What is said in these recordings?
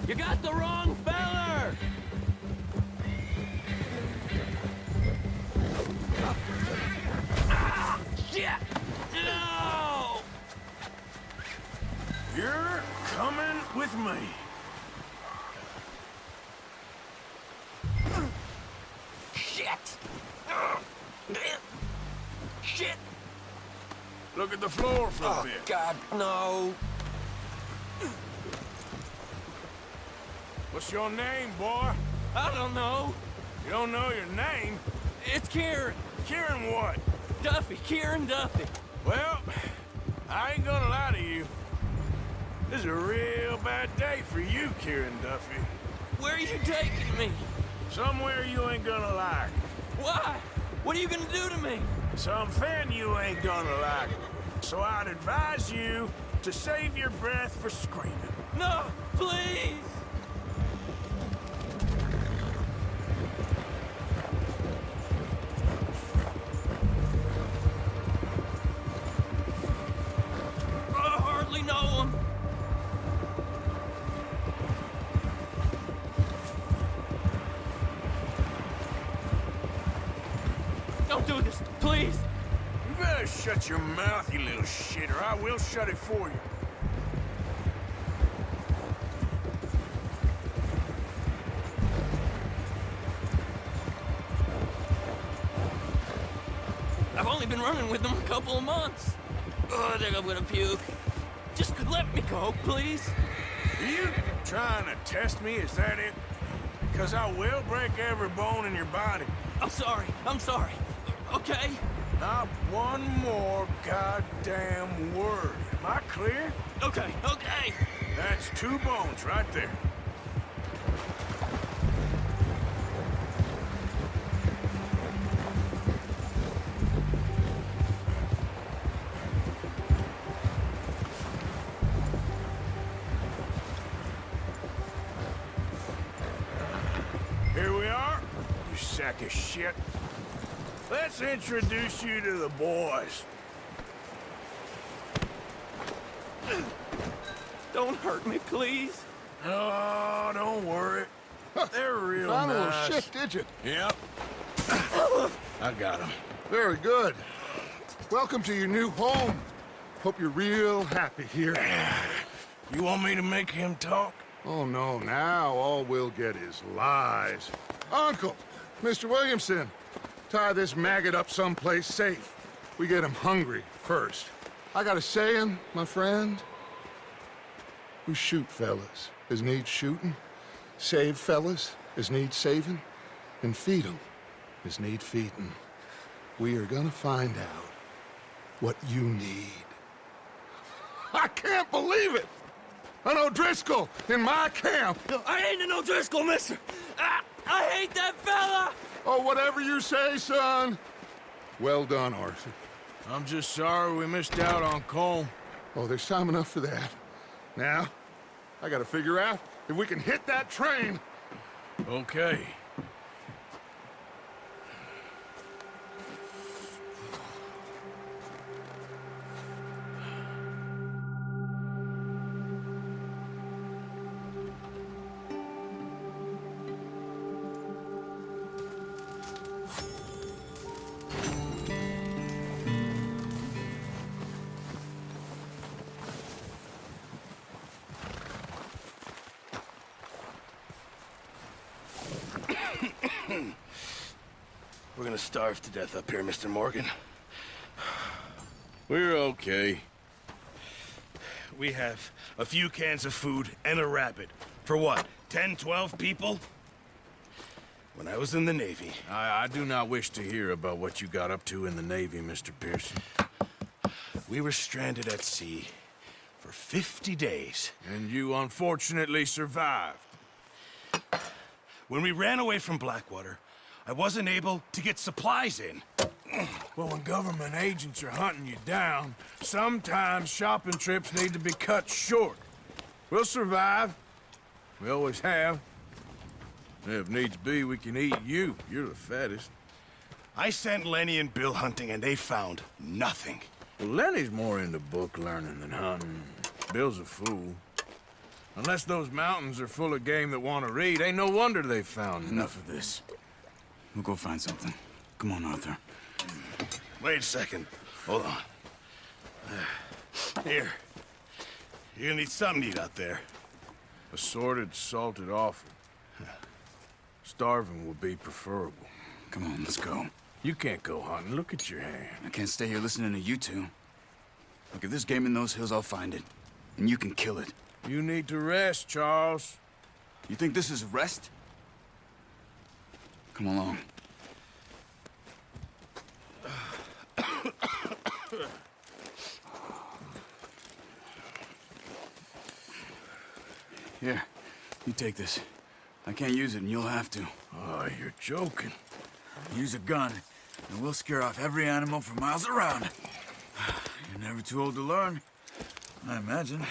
You got the wrong feller! Ah, shit! No! You're coming with me. Shit! Shit! Look at the floor for a Oh, bit. God, no. What's your name, boy? I don't know. You don't know your name? It's Kieran. Kieran what? Duffy. Kieran Duffy. Well, I ain't gonna lie to you. This is a real bad day for you, Kieran Duffy. Where are you taking me? Somewhere you ain't gonna like. Why? What are you gonna do to me? Something you ain't gonna like. So I'd advise you to save your breath for screaming. No, please! I hardly know him. Don't do this, please! You better shut your mouth, you little shit, or I will shut it for you. I've only been running with them a couple of months. Oh, I think I'm gonna puke. Just let me go, please. Are you trying to test me? Is that it? Because I will break every bone in your body. I'm sorry. Okay? Not one more goddamn word. Am I clear? Okay. That's 2 bones right there. Here we are, you sack of shit. Let's introduce you to the boys. Don't hurt me, please. Oh, don't worry. They're real Found a little nice. shit, did you? Yep. I got him. Very good. Welcome to your new home. Hope you're real happy here. You want me to make him talk? Oh, no, now all we'll get is lies. Uncle, Mr. Williamson, tie this maggot up someplace safe. We get him hungry first. I got a saying, my friend. We shoot fellas as need shooting, save fellas as need saving, and feed 'em as need feeding. We are gonna find out what you need. I can't believe it! An O'Driscoll in my camp! I ain't an O'Driscoll, mister. I hate that fella. Oh, whatever you say, son. Well done, Arthur. I'm just sorry we missed out on Colm. Oh, there's time enough for that. Now, I gotta figure out if we can hit that train. Okay. We're gonna starve to death up here, Mr. Morgan. We're okay. We have a few cans of food and a rabbit. For what, 10, 12 people? When I was in the Navy... I do not wish to hear about what you got up to in the Navy, Mr. Pearson. We were stranded at sea for 50 days. And you unfortunately survived. When we ran away from Blackwater, I wasn't able to get supplies in. Well, when government agents are hunting you down, sometimes shopping trips need to be cut short. We'll survive. We always have. If needs be, we can eat you. You're the fattest. I sent Lenny and Bill hunting, and they found nothing. Well, Lenny's more into book learning than hunting. Bill's a fool. Unless those mountains are full of game that want to read, ain't no wonder they found Enough of this. We'll go find something. Come on, Arthur. Wait a second. Hold on. Here. You're gonna need something to eat out there. assorted, salted offal. Starving would be preferable. Come on, let's go. You can't go hunting. Look at your hand. I can't stay here listening to you two. Look, if there's game in those hills, I'll find it. And you can kill it. You need to rest, Charles. You think this is rest? Come along. Here, you take this. I can't use it, and you'll have to. Oh, you're joking. Use a gun, and we'll scare off every animal for miles around. You're never too old to learn, I imagine.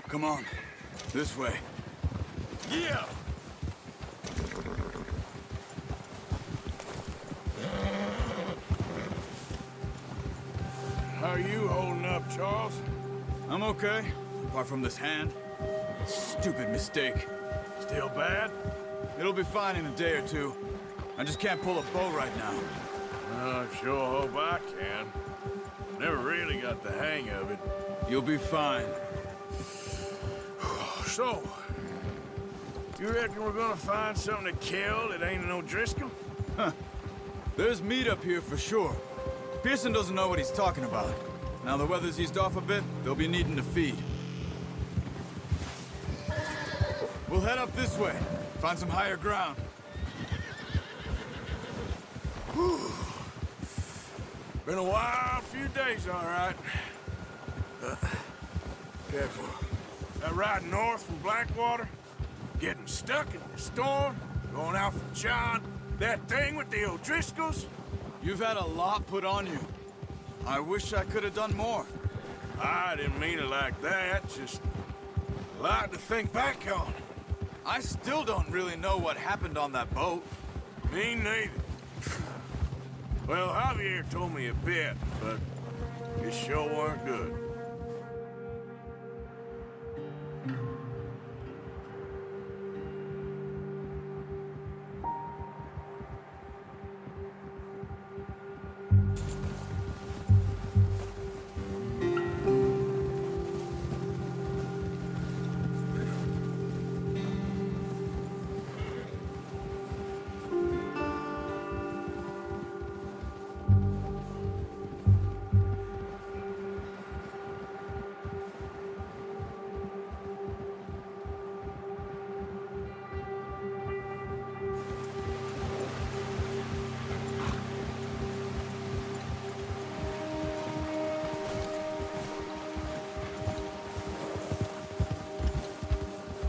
Come on, this way. Yeah! How are you holding up, Charles? I'm okay, apart from this hand. Stupid mistake. Still bad? It'll be fine in a day or two. I just can't pull a bow right now. I sure hope I can. Never really got the hang of it. You'll be fine. So, you reckon we're gonna find something to kill that ain't no Driscoll? There's meat up here for sure. Pearson doesn't know what he's talking about. Now the weather's eased off a bit, they'll be needing to feed. We'll head up this way, find some higher ground. Whew. Been a wild few days, all right. Careful. That ride north from Blackwater, getting stuck in the storm, going out from John, that thing with the O'Driscolls. You've had a lot put on you. I wish I could have done more. I didn't mean it like that, just a lot to think back on. I still don't really know what happened on that boat. Me neither. Well, Javier told me a bit, but it sure weren't good.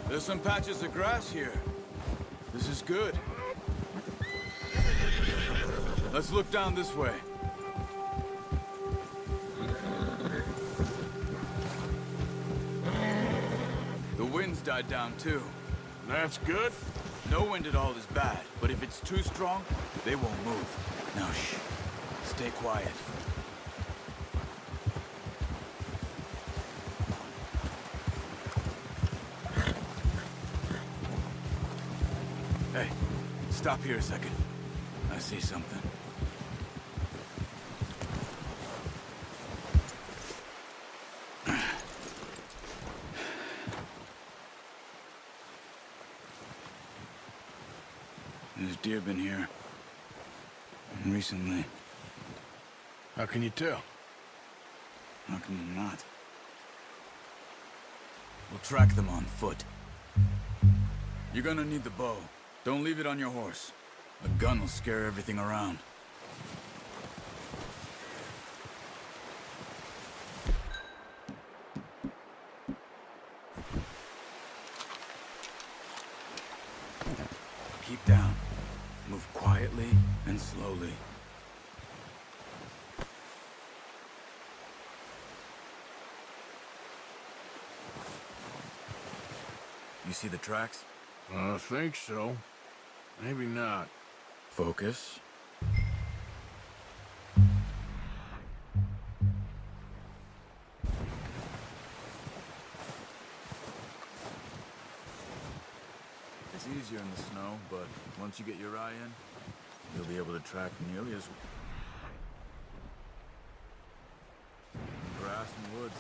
There's some patches of grass here. This is good. Let's look down this way. The wind's died down too. That's good. No wind at all is bad, but if it's too strong, they won't move. Now shh. Stay quiet. Hey, stop here a second. I see something. There's deer been here. Recently. How can you tell? How can you not? We'll track them on foot. You're gonna need the bow. Don't leave it on your horse. A gun will scare everything around. Keep down. Move quietly and slowly. You see the tracks? I think so. Maybe not. Focus. easier in the snow, but once you get your eye in, you'll be able to track nearly as... grass and woods.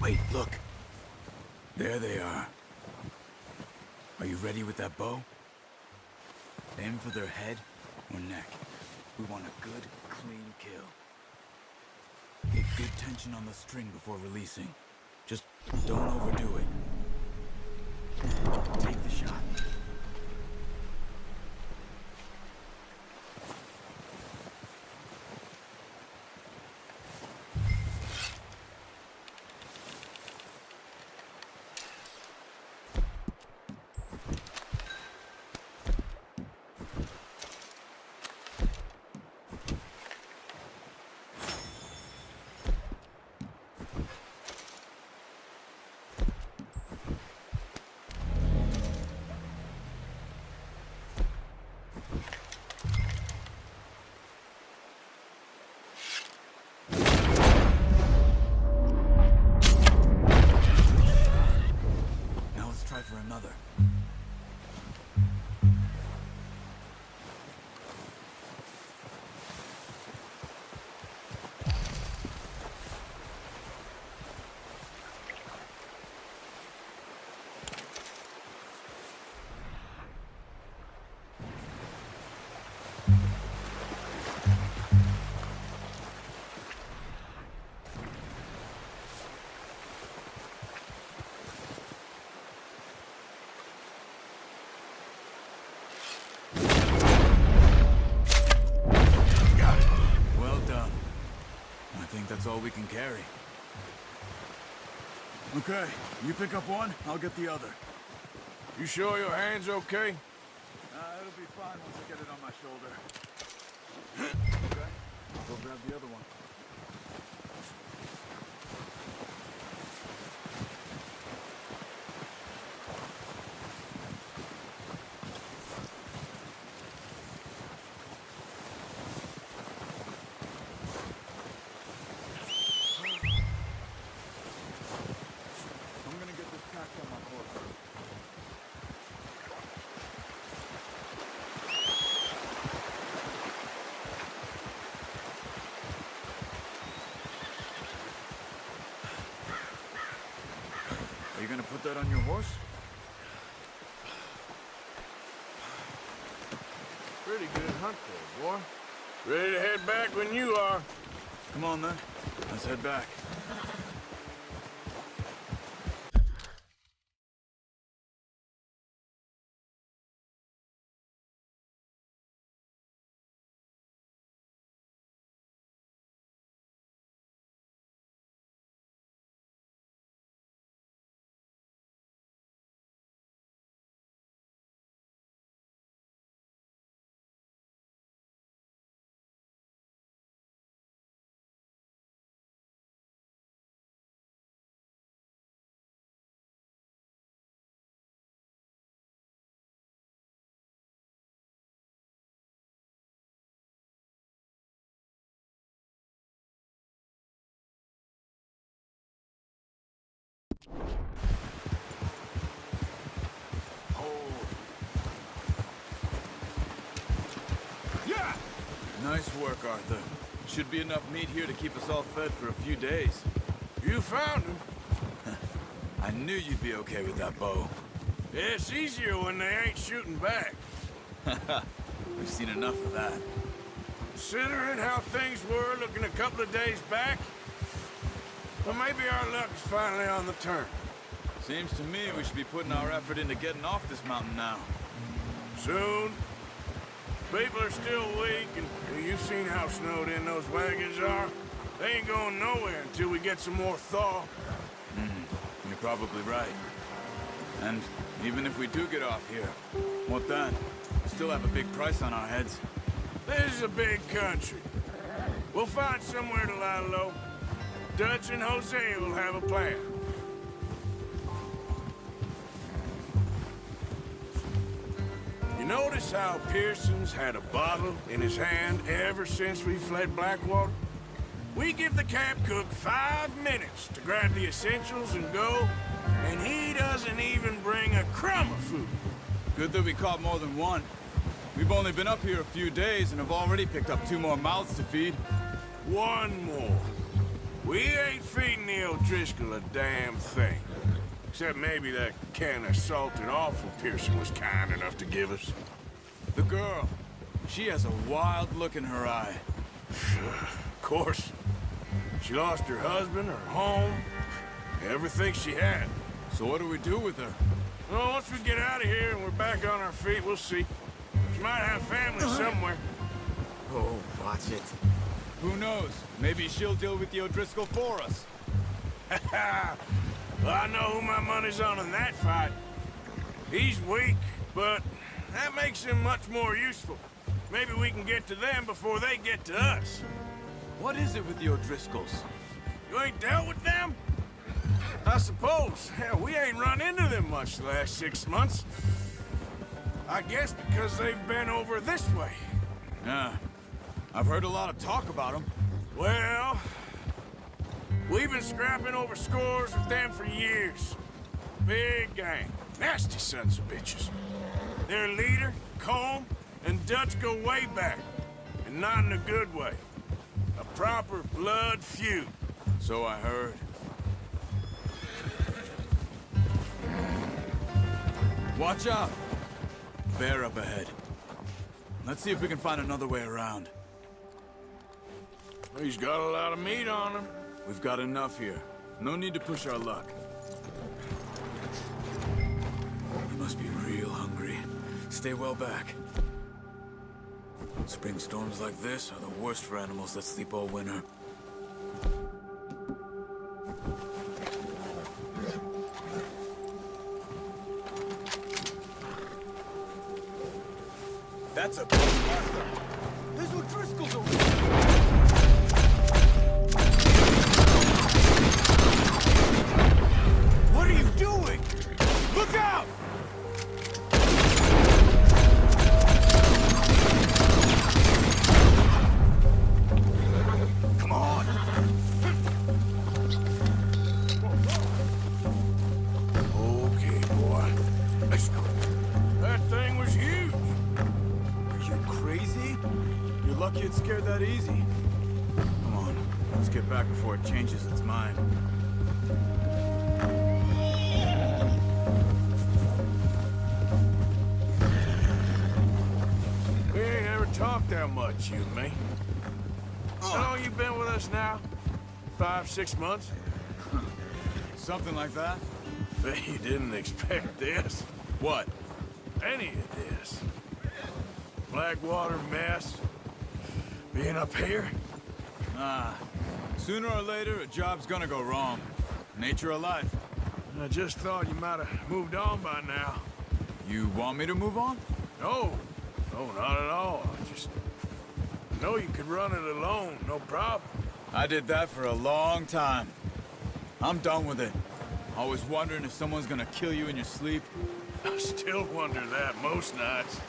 Wait, look. There they are. Are you ready with that bow? Aim for their head or neck. We want a good, clean kill. Get good tension on the string before releasing. Just don't overdo it. Take the shot. For another. That's all we can carry. Okay, you pick up one, I'll get the other. You sure your hand's okay? It'll be fine once I get it on my shoulder. Okay, I'll go grab the other one. Are you gonna put that on your horse? Pretty good hunt there, boy. Ready to head back when you are. Come on, then. Let's head back. Yeah! Nice work, Arthur. Should be enough meat here to keep us all fed for a few days. You found him. I knew you'd be okay with that bow. Yeah, it's easier when they ain't shooting back. We've seen enough of that. Considering how things were looking a couple of days back, Well, maybe our luck is finally on the turn. Seems to me we should be putting our effort into getting off this mountain now. Soon. People are still weak, and well, you've seen how snowed in those wagons are. They ain't going nowhere until we get some more thaw. You're probably right. And even if we do get off here, what then? We still have a big price on our heads. This is a big country. We'll find somewhere to lie low. Dutch and Jose will have a plan. You notice how Pearson's had a bottle in his hand ever since we fled Blackwater? We give the camp cook 5 minutes to grab the essentials and go, and he doesn't even bring a crumb of food. Good that we caught more than one. We've only been up here a few days and have already picked up 2 more mouths to feed. One more. We ain't feeding the O'Driscoll a damn thing. Except maybe that can of salted offal Pearson was kind enough to give us. The girl. She has a wild look in her eye. Of course. She lost her husband, her home, everything she had. So what do we do with her? Well, once we get out of here and we're back on our feet, we'll see. She might have family somewhere. Oh, watch it. Who knows? Maybe she'll deal with the O'Driscoll for us. Well, I know who my money's on in that fight. He's weak, but that makes him much more useful. Maybe we can get to them before they get to us. What is it with the O'Driscolls? You ain't dealt with them? I suppose. Hell, we ain't run into them much the last 6 months. I guess because they've been over this way. Yeah. I've heard a lot of talk about them. Well, we've been scrapping over scores with them for years. Big gang. Nasty sons of bitches. Their leader, Combe, and Dutch go way back. And not in a good way. A proper blood feud. So I heard. Watch out! Bear up ahead. Let's see if we can find another way around. He's got a lot of meat on him. We've got enough here. No need to push our luck. You must be real hungry. Stay well back. Spring storms like this are the worst for animals that sleep all winter. That's a big monster. There's O'Driscolls over there. What are you doing? Look out! Come on! Okay, boy. Let's go. That thing was huge. Are you crazy? You're lucky it scared that easy. Come on, let's get back before it changes its mind. We ain't ever talked that much, you and me. How long you been with us now? 5, 6 months? Something like that? Bet you didn't expect this. What? Any of this. Blackwater mess. Being up here? Ah, sooner or later, a job's gonna go wrong. Nature of life. I just thought you might have moved on by now. You want me to move on? No. No, not at all. I just know you could run it alone, no problem. I did that for a long time. I'm done with it. Always wondering if someone's gonna kill you in your sleep. I still wonder that most nights.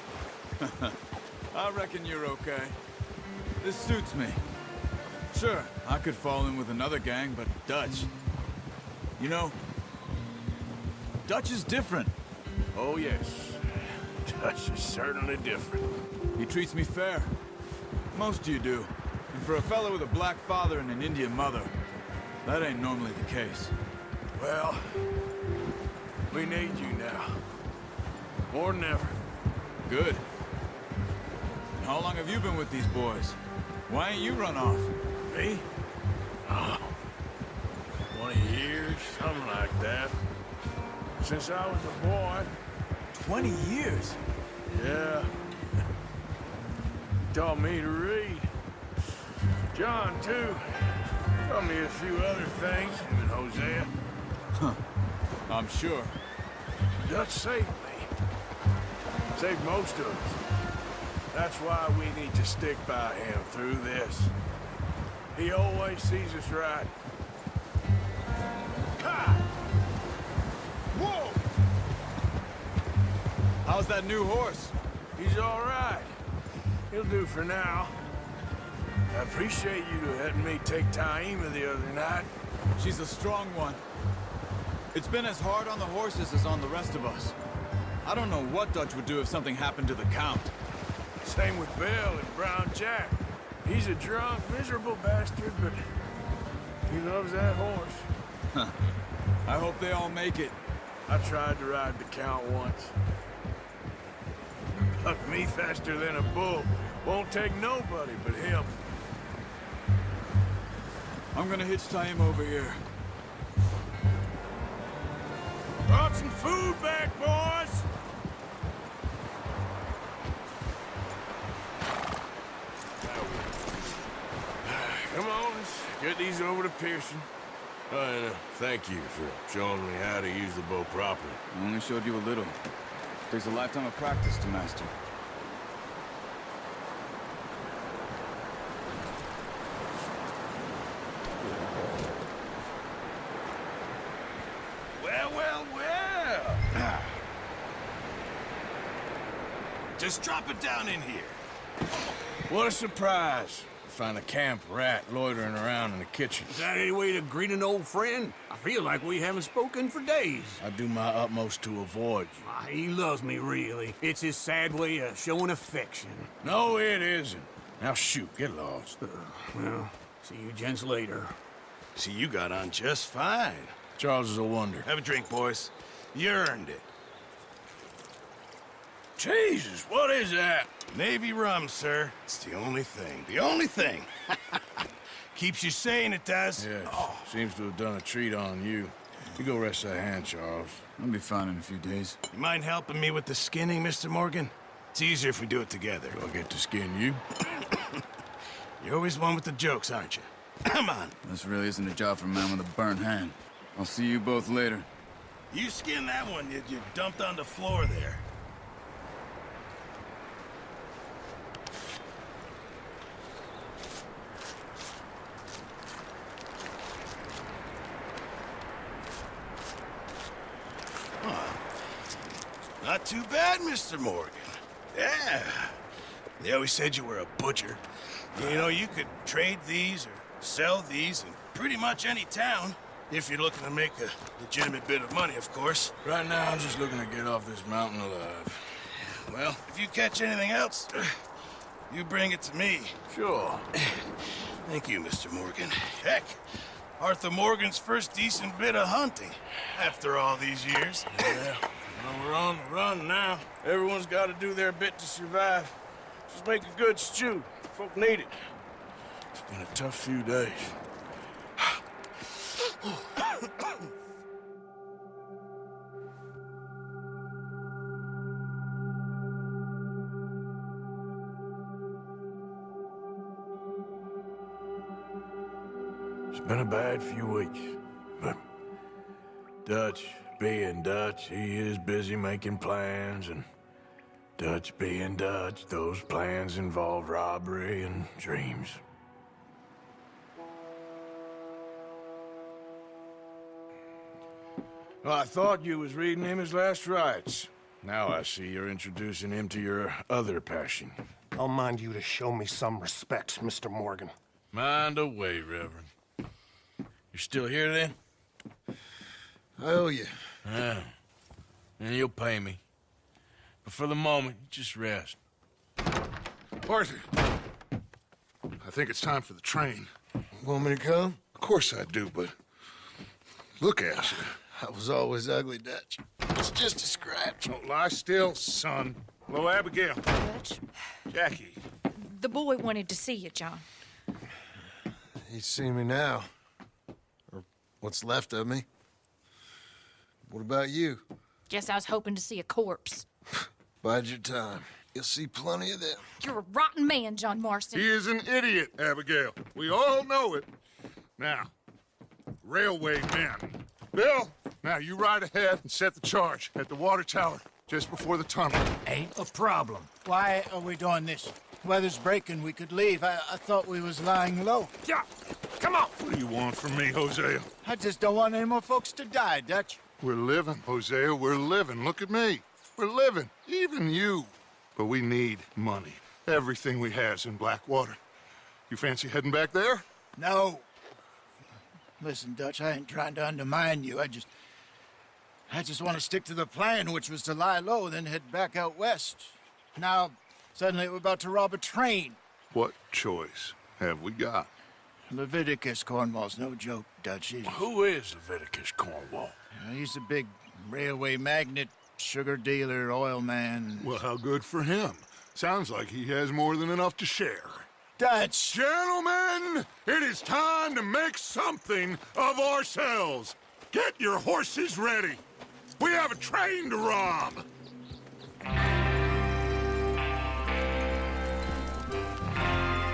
I reckon you're okay. This suits me. Sure, I could fall in with another gang, but Dutch... You know, Dutch is different. Oh, yes. Dutch is certainly different. He treats me fair. Most of you do. And for a fellow with a black father and an Indian mother, that ain't normally the case. Well, we need you now. More than ever. Good. And how long have you been with these boys? Why ain't you run off? Me? Oh. 20 years, something like that. Since I was a boy. 20 years? Yeah. Taught me to read. John, too. Taught me a few other things, him and Hosea. I'm sure. Dutch saved me. Saved most of us. That's why we need to stick by him through this. He always sees us right. Ha! Whoa! How's that new horse? He's all right. He'll do for now. I appreciate you letting me take Taima the other night. She's a strong one. It's been as hard on the horses as on the rest of us. I don't know what Dutch would do if something happened to the Count. Same with Bill and Brown Jack. He's a drunk, miserable bastard, but he loves that horse. I hope they all make it. I tried to ride the Count once. Bucked me faster than a bull. Won't take nobody but him. I'm gonna hitch Taima over here. Brought some food back, boys! Come on, let's get these over to Pearson. And thank you for showing me how to use the bow properly. I only showed you a little. Takes a lifetime of practice to master. Well, well, well. Just drop it down in here. What a surprise. Find a camp rat loitering around in the kitchen. Is that any way to greet an old friend? I feel like we haven't spoken for days. I do my utmost to avoid you. He loves me, really. It's his sad way of showing affection. No, it isn't. Now shoot, get lost. Well, see you gents later. See, you got on just fine. Charles is a wonder. Have a drink, boys. You earned it. Jesus, what is that? Navy rum, sir. It's the only thing. The only thing. Keeps you sane, it does. Yes, seems to have done a treat on you. You go rest that hand, Charles. I'll be fine in a few days. You mind helping me with the skinning, Mr. Morgan? It's easier if we do it together. Do I get to skin you? You're always one with the jokes, aren't you? Come on. This really isn't a job for a man with a burnt hand. I'll see you both later. You skin that one you dumped on the floor there. Not too bad, Mr. Morgan. Yeah. They always said you were a butcher. You know, you could trade these or sell these in pretty much any town. If you're looking to make a legitimate bit of money, of course. Right now, I'm just looking to get off this mountain alive. Well, if you catch anything else, you bring it to me. Sure. Thank you, Mr. Morgan. Heck, Arthur Morgan's first decent bit of hunting after all these years. Yeah. Well, we're on the run now. Everyone's got to do their bit to survive. Just make a good stew. Folk need it. It's been a tough few days. It's been a bad few weeks, but Dutch being Dutch, he is busy making plans, and Dutch being Dutch, those plans involve robbery and dreams. Well, I thought you was reading him his last rites. Now I see you're introducing him to your other passion. I'll mind you to show me some respect, Mr. Morgan. Mind away, Reverend. You're still here, then? I owe you. Yeah. And you'll pay me. But for the moment, just rest. Arthur, I think it's time for the train. Want me to come? Of course I do, but look at you. I was always ugly, Dutch. It's just a scratch. Don't lie still, son. Hello, Abigail. Dutch, Jackie. the boy wanted to see you, John. He's seen me now. Or What's left of me. What about you? Guess I was hoping to see a corpse. Bide your time. You'll see plenty of them. You're a rotten man, John Marston. He is an idiot, Abigail. We all know it. Now, railway men. Bill, now you ride ahead and set the charge at the water tower just before the tunnel. Ain't a problem. Why are we doing this? Weather's breaking. We could leave. I thought we was lying low. Yeah, come on. What do you want from me, Hosea? I just don't want any more folks to die, Dutch. We're living, Hosea. We're living. Look at me. We're living. Even you. But we need money. Everything we has in Blackwater. You fancy heading back there? No. Listen, Dutch, I ain't trying to undermine you. I just want to stick to the plan, which was to lie low, then head back out west. Now, suddenly we're about to rob a train. What choice have we got? Leviticus Cornwall's no joke, Dutch. Who is Leviticus Cornwall? He's a big railway magnate, sugar dealer, oil man. Well, how good for him. Sounds like he has more than enough to share. Dutch! Gentlemen, it is time to make something of ourselves. Get your horses ready. We have a train to rob.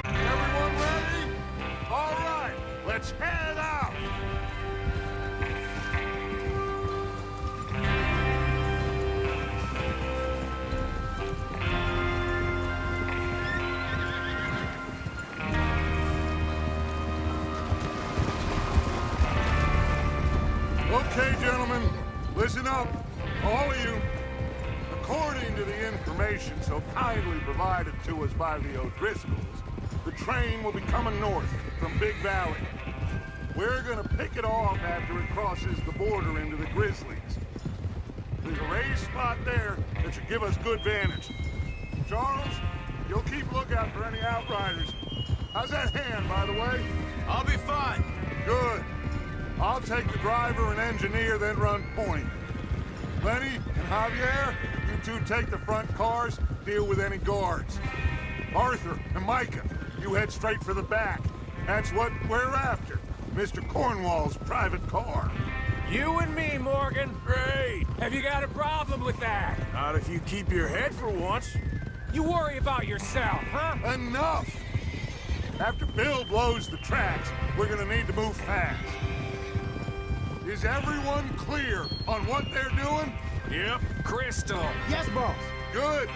Everyone ready? All right, let's head out. Okay, gentlemen, listen up, all of you. According to the information so kindly provided to us by the O'Driscolls, the train will be coming north from Big Valley. We're gonna pick it off after it crosses the border into the Grizzlies. There's a raised spot there that should give us good vantage. Charles, you'll keep lookout for any outriders. How's that hand, by the way? I'll be fine. Good. I'll take the driver and engineer, then run point. Lenny and Javier, you two take the front cars, deal with any guards. Arthur and Micah, you head straight for the back. That's what we're after. Mr. Cornwall's private car. You and me, Morgan. Great. Have you got a problem with that? Not if you keep your head for once. You worry about yourself, huh? Enough! After Bill blows the tracks, we're gonna need to move fast. Is everyone clear on what they're doing? Yep. Crystal. Yes, boss. Good.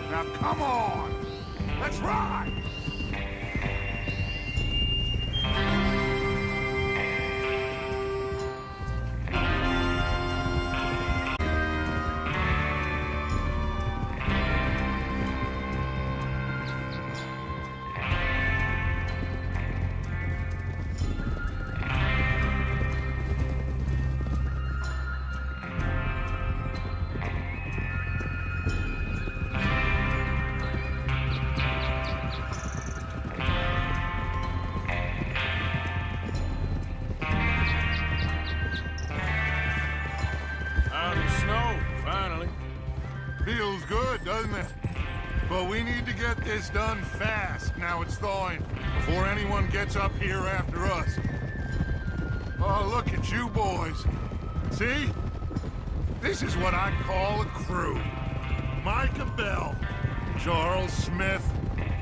Now come on. Let's ride. Out of the snow, finally. Feels good, doesn't it? But we need to get this done fast, now it's thawing, before anyone gets up here after us. Oh, look at you boys. See? This is what I call a crew. Micah Bell, Charles Smith,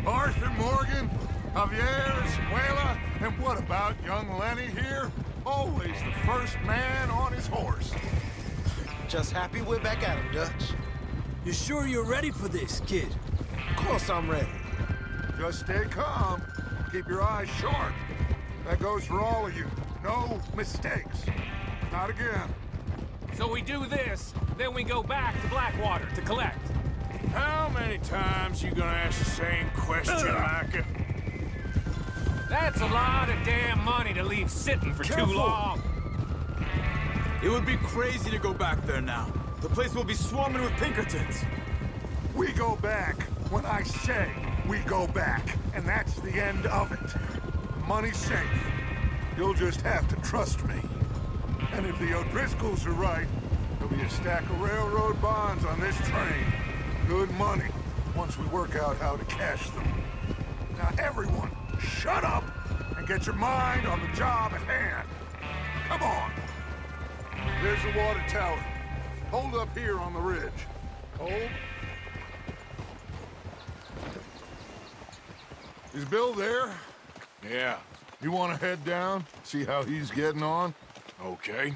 Arthur Morgan, Javier Escuela, and what about young Lenny here? Always the first man on his horse. Just happy we're back at him, Dutch. You sure you're ready for this, kid? Of course I'm ready. Just stay calm. Keep your eyes sharp. That goes for all of you. No mistakes. Not again. So we do this, then we go back to Blackwater to collect. How many times you gonna ask the same question, Micah? That's a lot of damn money to leave sitting for too long. It would be crazy to go back there now. The place will be swarming with Pinkertons. We go back when I say we go back, and that's the end of it. Money's safe. You'll just have to trust me. And if the O'Driscolls are right, there'll be a stack of railroad bonds on this train. Good money, once we work out how to cash them. Now everyone, shut up and get your mind on the job at hand. Come on! There's the water tower. Hold up here on the ridge. Hold. Is Bill there? Yeah. You want to head down, see how he's getting on? Okay.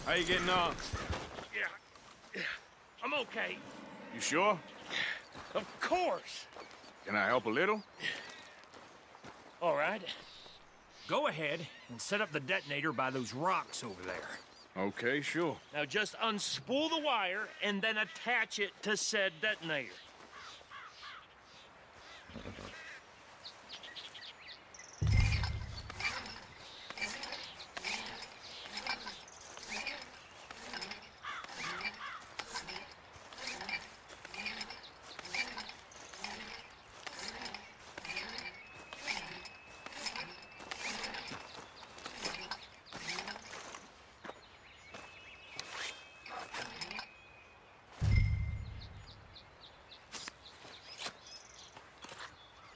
How you getting on? Yeah, I'm okay. You sure? Of course. Can I help a little? All right. Go ahead and set up the detonator by those rocks over there. Okay, sure. Now just unspool the wire and then attach it to said detonator.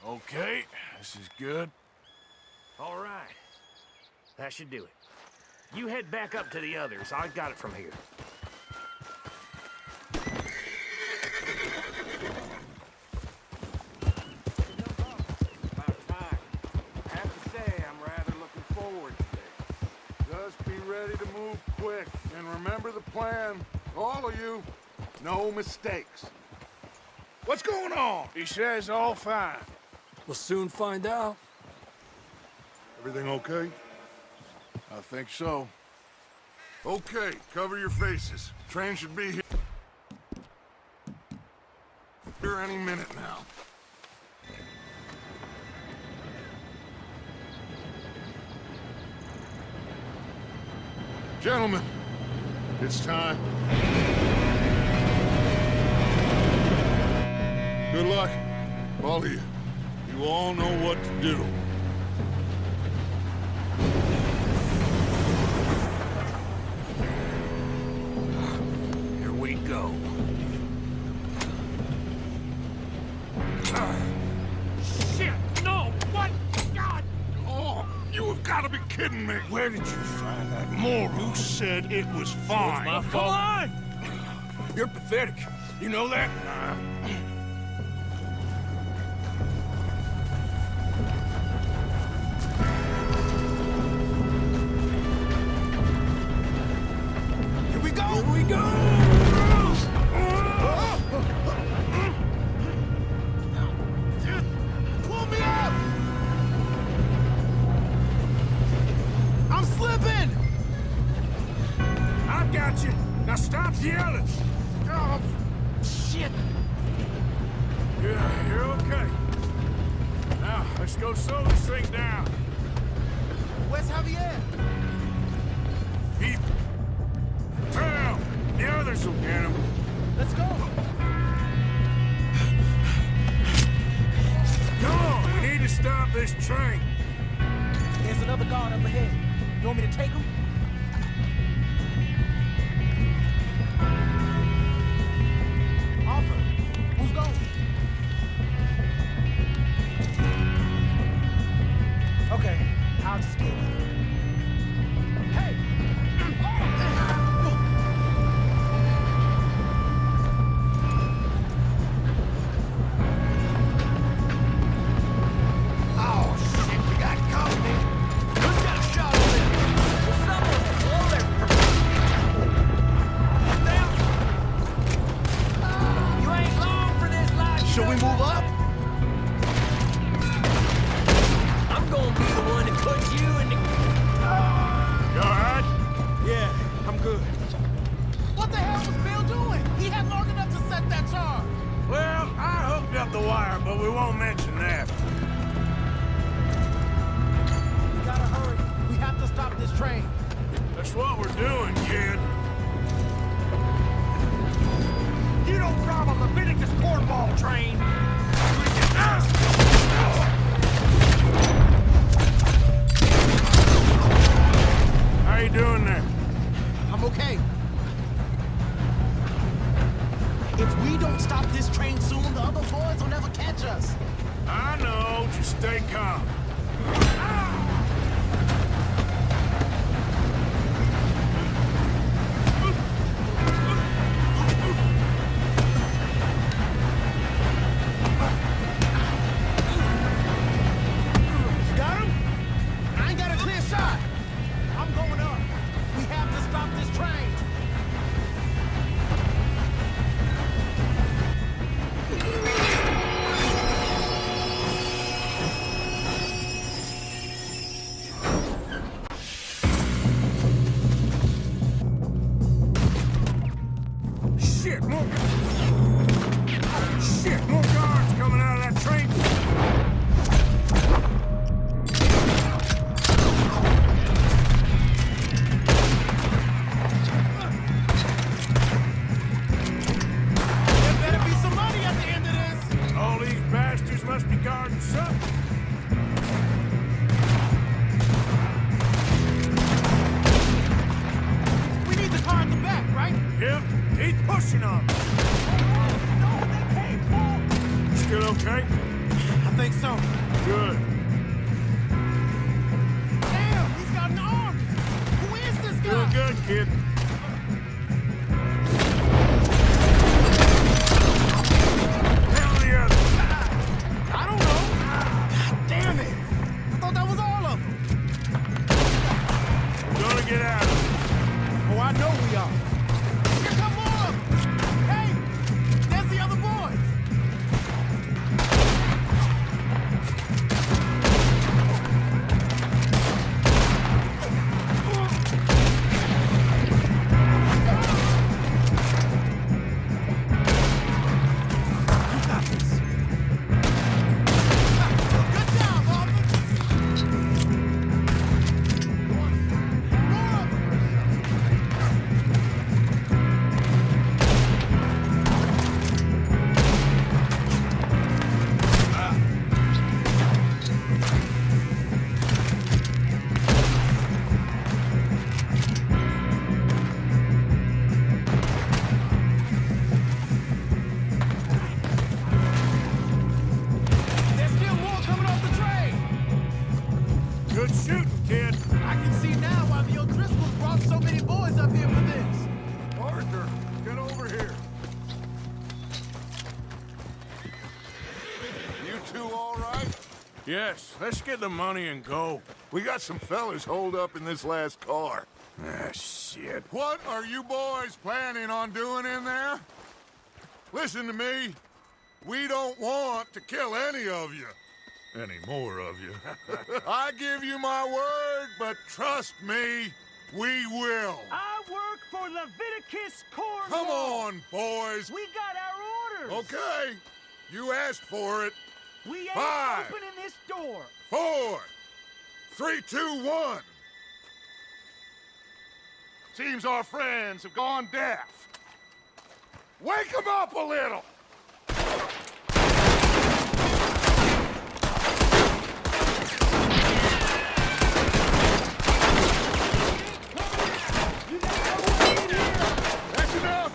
Okay, this is good. All right. That should do it. You head back up to the others. I got it from here. About time. I have to say, I'm rather looking forward to this. Just be ready to move quick, and remember the plan. All of you, no mistakes. What's going on? He says all fine. We'll soon find out. Everything okay? I think so. Okay, cover your faces. Train should be here any minute now. Gentlemen, it's time. Good luck, all of you. You all know what to do. Here we go. Shit! No! What? God! Oh, you have got to be kidding me. Where did you find that moron? You said it was fine. My fault. Come on! You're pathetic. You know that? Here we go! Here we go! Pull me up! I'm slipping! I've got you. Now stop yelling. Oh, shit! You're okay. Now, let's go slow this thing down. Where's Javier? Keep. Well, the others will get him. Let's go! Come on, we need to stop this train. There's another guard up ahead. You want me to take him? Arthur, who's going? Okay, I'll just get it. Hey! Oh, shit, we got company! Who's got a shot on them? Well, someone blow their... Down! You ain't long for this life. Should we move up? I'm gonna be the one that puts you in the... You all right? Yeah, I'm good. What the hell was Bill doing? He had long enough to set that charge. Well, I hooked up the wire fire, but we won't mention that. We gotta hurry. We have to stop this train. That's what we're doing, kid. You don't drive a Leviticus cornball train! How you doing there? I'm okay. If we don't stop this train soon, the other boys will never catch us. I know, just stay calm. Got him? I ain't got a clear shot. I'm going up. We have to stop this train. Shit, more Shit, more guards coming out of that train. There better be some money at the end of this. All these bastards must be guarding something. We need the car in the back, right? Yep, keep pushing on. No, they can't pull. You still okay? I think so. Good. Damn, he's got an army. Who is this guy? Doing good, kid. Hell the other. I don't know. God damn it. I thought that was all of them. We're gonna get out of it. Oh, I know we are. Here come more of them. Hey, there's the other boys. You got this. Good job, Arthur. More of them. There's still more coming off the train. Good shooting, kid. I can see now why the O'Driscolls brought so many boys up here for this. Arthur, get over here. You two all right? Yes, let's get the money and go. We got some fellas holed up in this last car. Ah, shit. What are you boys planning on doing in there? Listen to me. We don't want to kill any of you. Any more of you. I give you my word, but trust me, we will. I work for Leviticus cornball! Come on, boys. We got our orders! Okay. You asked for it. We ain't 5, opening this door! 4, 3, 2, 1. Seems our friends have gone deaf. Wake them up a little! That's enough!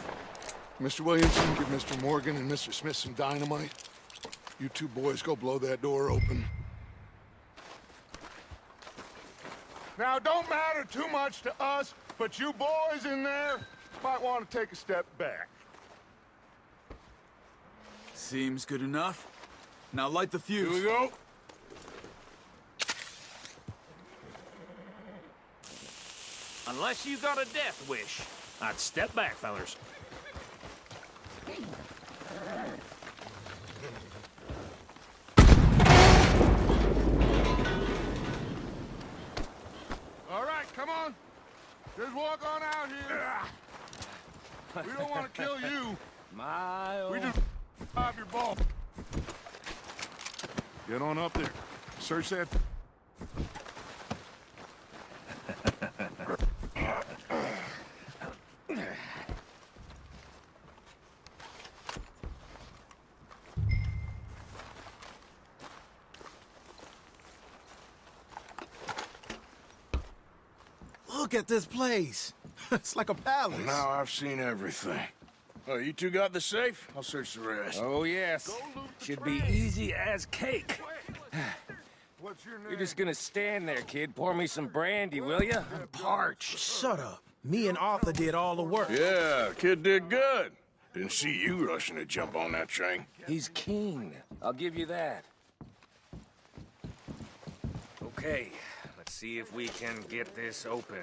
Mr. Williamson, give Mr. Morgan and Mr. Smith some dynamite. You two boys go blow that door open. Now, it don't matter too much to us, but you boys in there might want to take a step back. Seems good enough. Now light the fuse. Here we go. Unless you got a death wish, I'd step back, fellers. All right, come on. Just walk on out here. We don't want to kill you. My We just rob your ball. Get on up there. Search that. Look at this place. It's like a palace. Now I've seen everything. Oh, you two got the safe? I'll search the rest. Oh, yes. Should be easy as cake. What's your name? You're just gonna stand there, kid. Pour me some brandy, will ya? I'm parched. Shut up. Me and Arthur did all the work. Yeah, kid did good. Didn't see you rushing to jump on that train. He's keen. I'll give you that. Okay, let's see if we can get this open.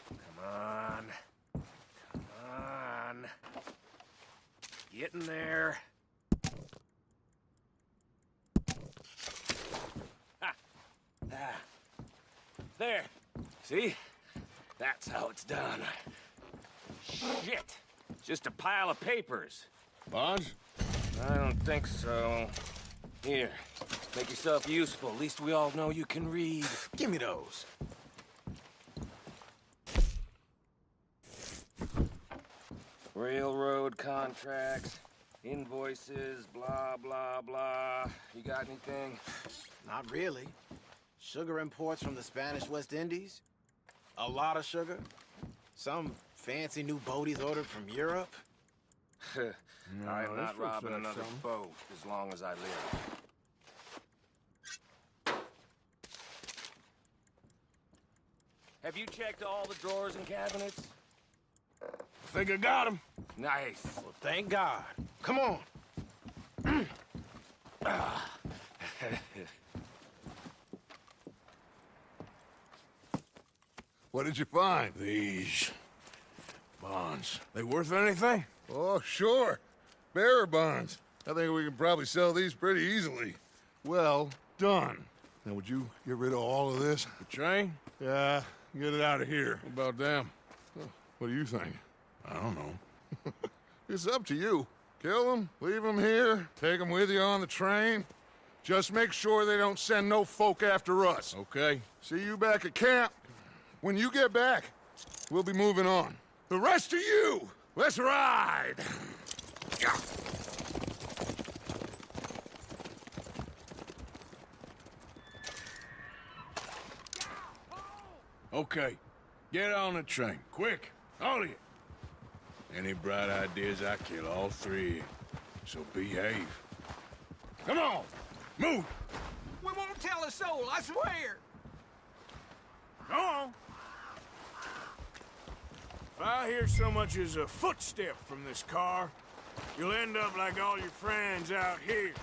Come on. Come on. Get in there. Ah. Ah. There. See? That's how it's done. Shit. Just a pile of papers. Bonds? I don't think so. Here. Make yourself useful. At least we all know you can read. Give me those. Railroad contracts, invoices, blah, blah, blah. You got anything? Not really. Sugar imports from the Spanish West Indies. A lot of sugar. Some fancy new boat he's ordered from Europe. I am not robbing another boat as long as I live. Have you checked all the drawers and cabinets? Think I got him. Nice. Well, thank God. Come on. What did you find? These bonds. They worth anything? Oh, sure. Bearer bonds. I think we can probably sell these pretty easily. Well done. Now, would you get rid of all of this? The train? Yeah, get it out of here. What about them? What do you think? I don't know. It's up to you. Kill them, leave them here, take them with you on the train. Just make sure they don't send no folk after us. Okay. See you back at camp. When you get back, we'll be moving on. The rest of you, let's ride! Okay. Get on the train. Quick. All of you. Any bright ideas, I kill all three. So behave. Come on! Move! We won't tell a soul, I swear. Go on! If I hear so much as a footstep from this car, you'll end up like all your friends out here.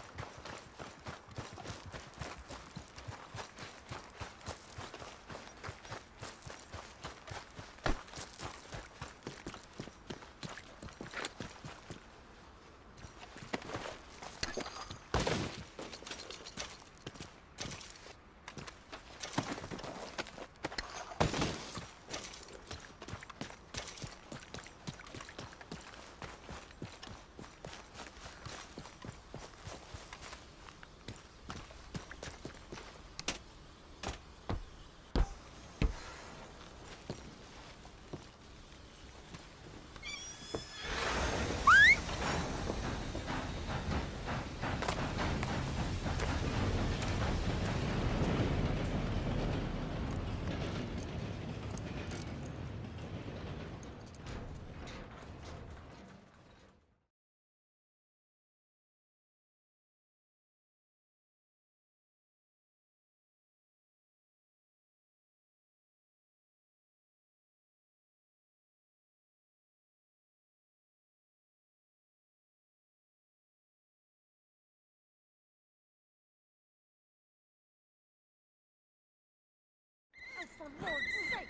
Oh, for Lord's sake!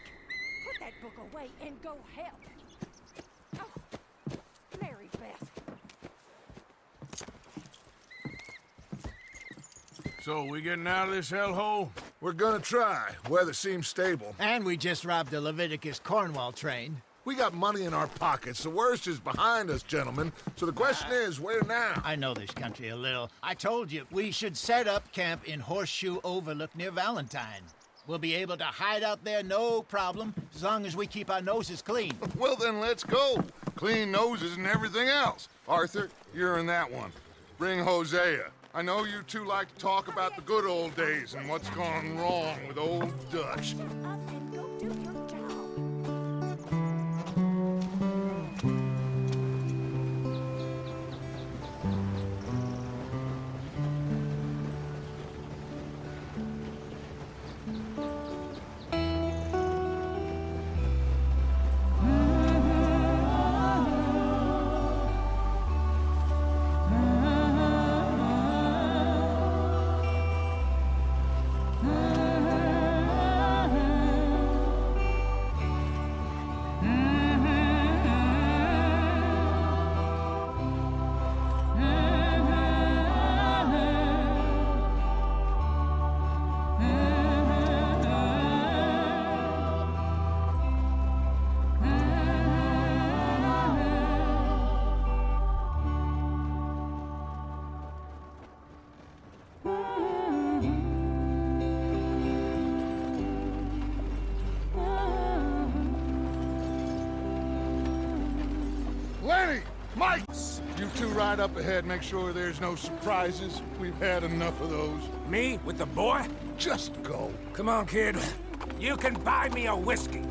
Put that book away and go help! Oh, Mary Beth. So, we getting out of this hellhole? We're gonna try. Weather seems stable. And we just robbed the Leviticus Cornwall train. We got money in our pockets. The worst is behind us, gentlemen. So the question is, where now? I know this country a little. I told you, we should set up camp in Horseshoe Overlook near Valentine. We'll be able to hide out there, no problem, as long as we keep our noses clean. Well, then let's go. Clean noses and everything else. Arthur, you're in that one. Bring Hosea. I know you two like to talk about the good old days and what's gone wrong with old Dutch. Shut up and go do your job. Lenny! Mike! You two ride up ahead, make sure there's no surprises. We've had enough of those. Me with the boy? Just go. Come on, kid. You can buy me a whiskey.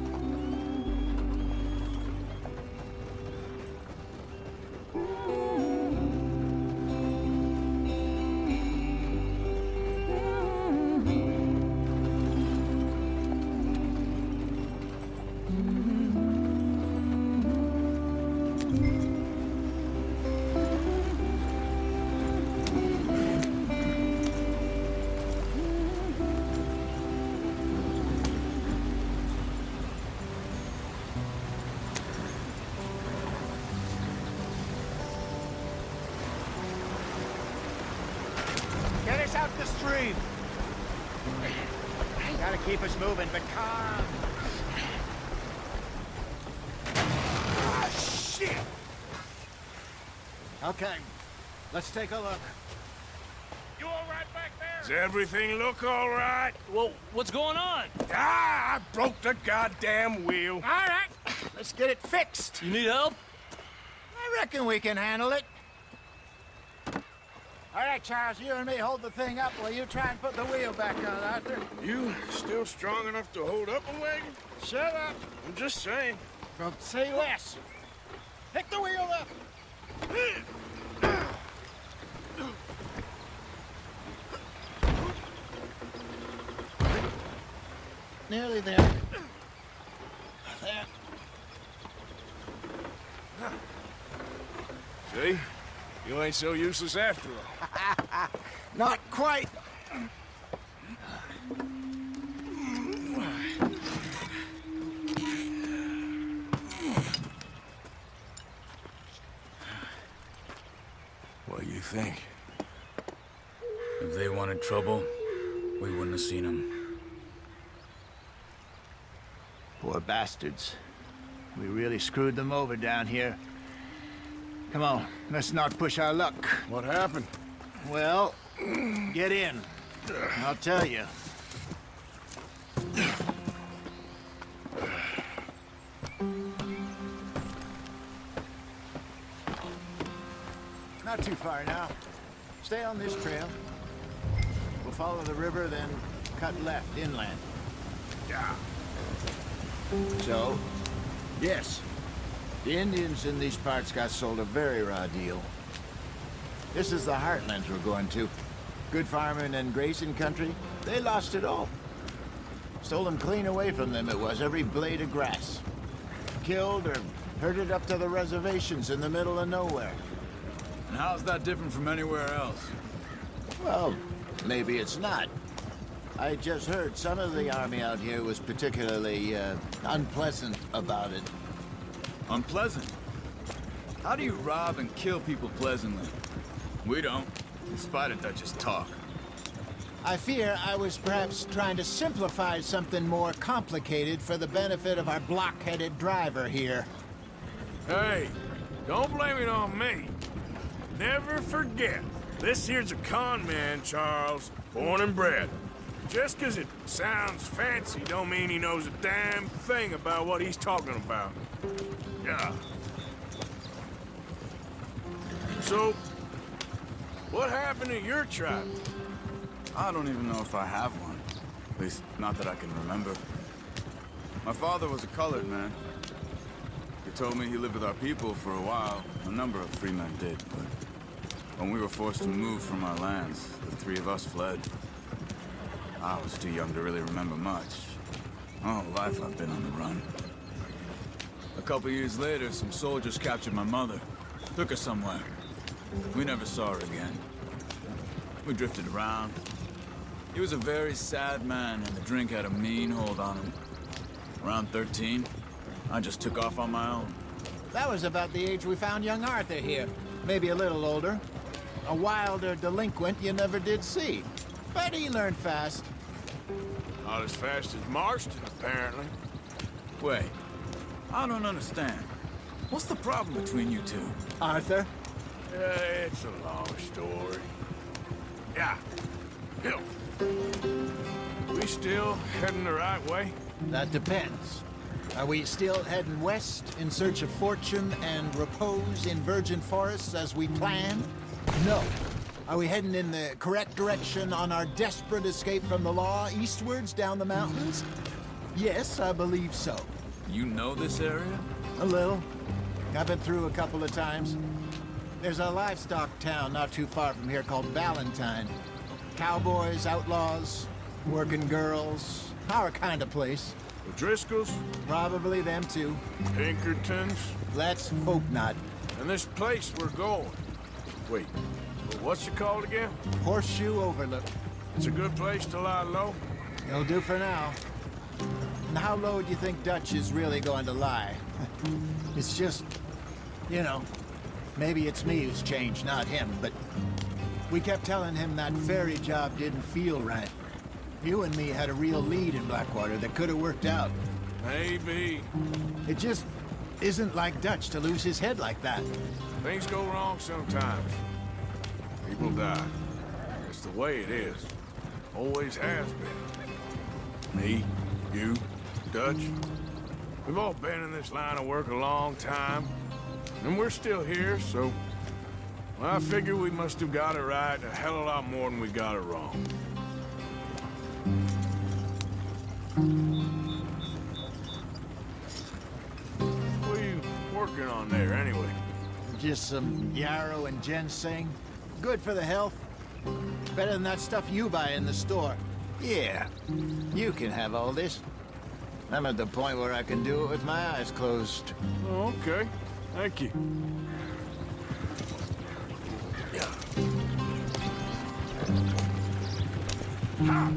Get us out the stream. Gotta keep us moving, but calm. Ah, shit! Okay, let's take a look. You all right back there? Does everything look all right? Well, what's going on? Ah, I broke the goddamn wheel. All right, let's get it fixed. You need help? I reckon we can handle it. All right, Charles, you and me hold the thing up while you try and put the wheel back on, Arthur. You still strong enough to hold up a wagon? Shut up. I'm just saying. Don't say less. Pick the wheel up. Nearly there. There. See? You ain't so useless after all. Not quite. What do you think? If they wanted trouble, we wouldn't have seen them. Poor bastards. We really screwed them over down here. Come on, let's not push our luck. What happened? Well, get in. I'll tell you. Not too far now. Stay on this trail. We'll follow the river, then cut left inland. Yeah. So, yes, the Indians in these parts got sold a very raw deal. This is the heartlands we're going to. Good farming and grazing country, they lost it all. Stole them clean away from them, it was, every blade of grass. Killed or herded up to the reservations in the middle of nowhere. And how's that different from anywhere else? Well, maybe it's not. I just heard some of the army out here was particularly, unpleasant about it. Unpleasant? How do you rob and kill people pleasantly? We don't, in spite of Dutch's talk. I fear I was perhaps trying to simplify something more complicated for the benefit of our block-headed driver here. Hey, don't blame it on me. Never forget, this here's a con man, Charles, born and bred. Just 'cause it sounds fancy don't mean he knows a damn thing about what he's talking about. Yeah. So, what happened to your tribe? I don't even know if I have one. At least, not that I can remember. My father was a colored man. He told me he lived with our people for a while. A number of free men did, but when we were forced to move from our lands, the three of us fled. I was too young to really remember much. All life I've been on the run. A couple years later, some soldiers captured my mother. Took her somewhere. We never saw her again. We drifted around. He was a very sad man, and the drink had a mean hold on him. Around 13, I just took off on my own. That was about the age we found young Arthur here. Maybe a little older. A wilder delinquent you never did see. But he learned fast. Not as fast as Marston, apparently. Wait, I don't understand. What's the problem between you two? Arthur? It's a long story. Yeah. Hill. We still heading the right way? That depends. Are we still heading west in search of fortune and repose in virgin forests as we planned? No. Are we heading in the correct direction on our desperate escape from the law eastwards down the mountains? Yes, I believe so. You know this area? A little. I've been through a couple of times. There's a livestock town not too far from here called Valentine. Cowboys, outlaws, working girls, our kind of place. The Driscolls? Probably them too. Pinkertons? Let's hope not. And this place we're going. Wait, what's it called again? Horseshoe Overlook. It's a good place to lie low? It'll do for now. And how low do you think Dutch is really going to lie? It's just, you know, maybe it's me who's changed, not him, but we kept telling him that ferry job didn't feel right. You and me had a real lead in Blackwater that could have worked out. Maybe. It just isn't like Dutch to lose his head like that. Things go wrong sometimes. People die. It's the way it is. Always has been. Me, you, Dutch. We've all been in this line of work a long time. And we're still here, so... well, I figure we must have got it right a hell of a lot more than we got it wrong. What are you working on there, anyway? Just some yarrow and ginseng. Good for the health. Better than that stuff you buy in the store. Yeah, you can have all this. I'm at the point where I can do it with my eyes closed. Oh, okay. Thank you. Yeah. Ha!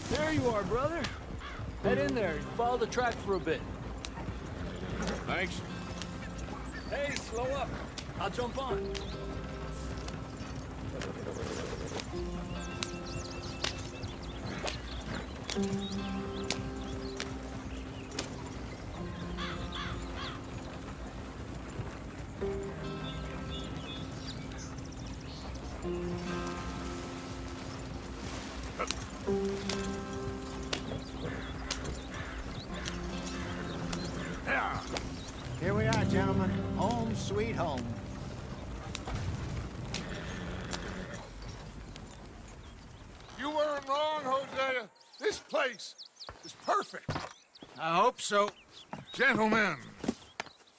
There you are, brother. Head in there and follow the track for a bit. Thanks. Hey, slow up. I'll jump on. Here we are, gentlemen. Home sweet home. You weren't wrong, Hosea. This place is perfect. I hope so. Gentlemen,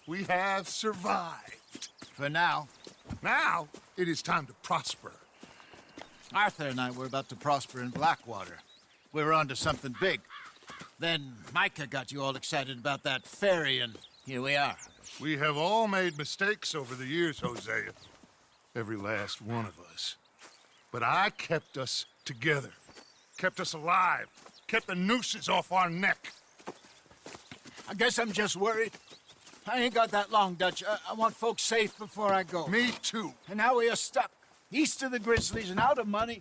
we have survived. For now. Now, it is time to prosper. Arthur and I were about to prosper in Blackwater. We were onto something big. Then Micah got you all excited about that ferry, and here we are. We have all made mistakes over the years, Hosea. Every last one of us. But I kept us together. Kept us alive. Kept the nooses off our neck. I guess I'm just worried. I ain't got that long, Dutch. I want folks safe before I go. Me too. And now we are stuck. East of the Grizzlies and out of money.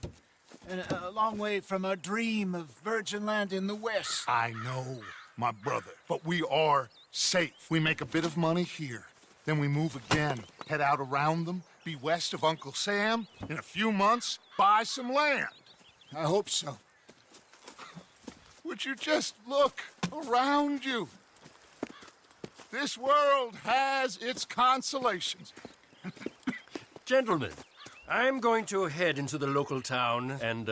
And a long way from a dream of virgin land in the west. I know, my brother. But we are safe. We make a bit of money here. Then we move again. Head out around them. Be west of Uncle Sam. In a few months, buy some land. I hope so. Would you just look around you? This world has its consolations. Gentlemen, I'm going to head into the local town and,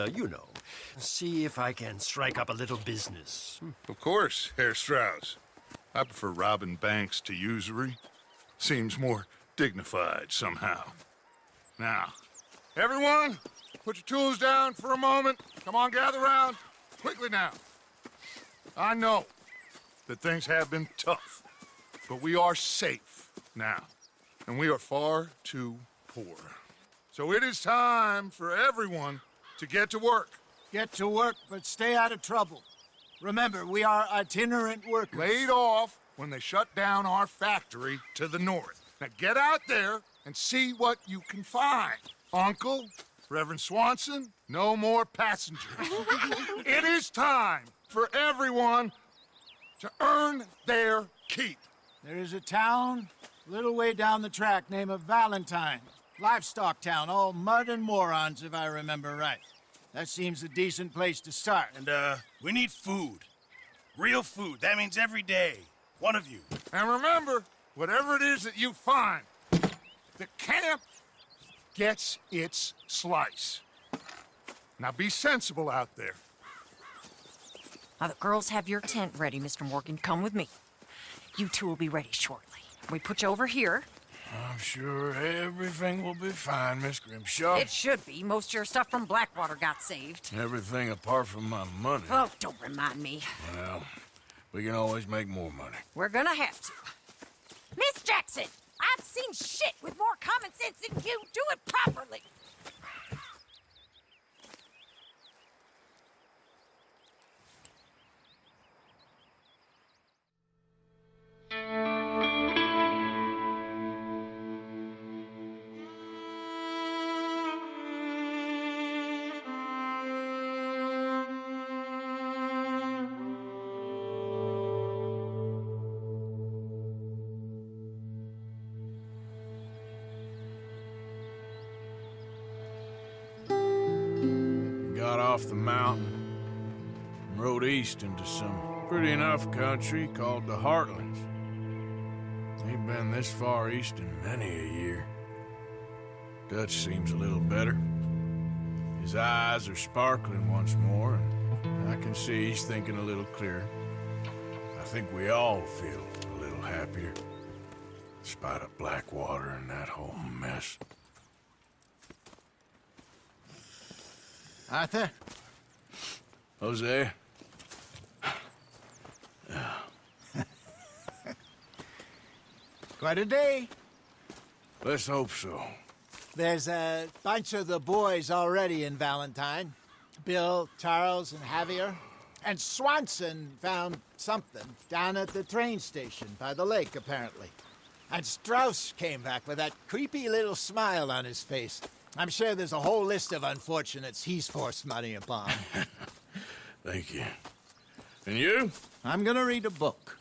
see if I can strike up a little business. Of course, Herr Strauss. I prefer robbing banks to usury. Seems more dignified somehow. Now, everyone, put your tools down for a moment. Come on, gather round. Quickly now. I know that things have been tough, but we are safe now, and we are far too poor. So it is time for everyone to get to work. Get to work, but stay out of trouble. Remember, we are itinerant workers. Laid off when they shut down our factory to the north. Now get out there and see what you can find. Uncle, Reverend Swanson, no more passengers. It is time for everyone to earn their keep. There is a town a little way down the track named Valentine. Livestock town, all mud and morons, if I remember right. That seems a decent place to start. And, we need food. Real food. That means every day. One of you. And remember, whatever it is that you find, the camp gets its slice. Now be sensible out there. Now, the girls have your tent ready, Mr. Morgan. Come with me. You two will be ready shortly. We put you over here. I'm sure everything will be fine, Miss Grimshaw. It should be. Most of your stuff from Blackwater got saved. Everything apart from my money. Oh, don't remind me. Well, we can always make more money. We're gonna have to. Miss Jackson, I've seen shit with more common sense than you. Do it properly. Got off the mountain and rode east into some pretty enough country called the Heartlands. Ain't been this far east in many a year. Dutch seems a little better. His eyes are sparkling once more, and I can see he's thinking a little clearer. I think we all feel a little happier, despite of Blackwater and that whole mess. Arthur? Jose? Quite a day. Let's hope so. There's a bunch of the boys already in Valentine. Bill, Charles, and Javier. And Swanson found something down at the train station by the lake, apparently. And Strauss came back with that creepy little smile on his face. I'm sure there's a whole list of unfortunates he's forced money upon. Thank you. And you? I'm gonna read a book.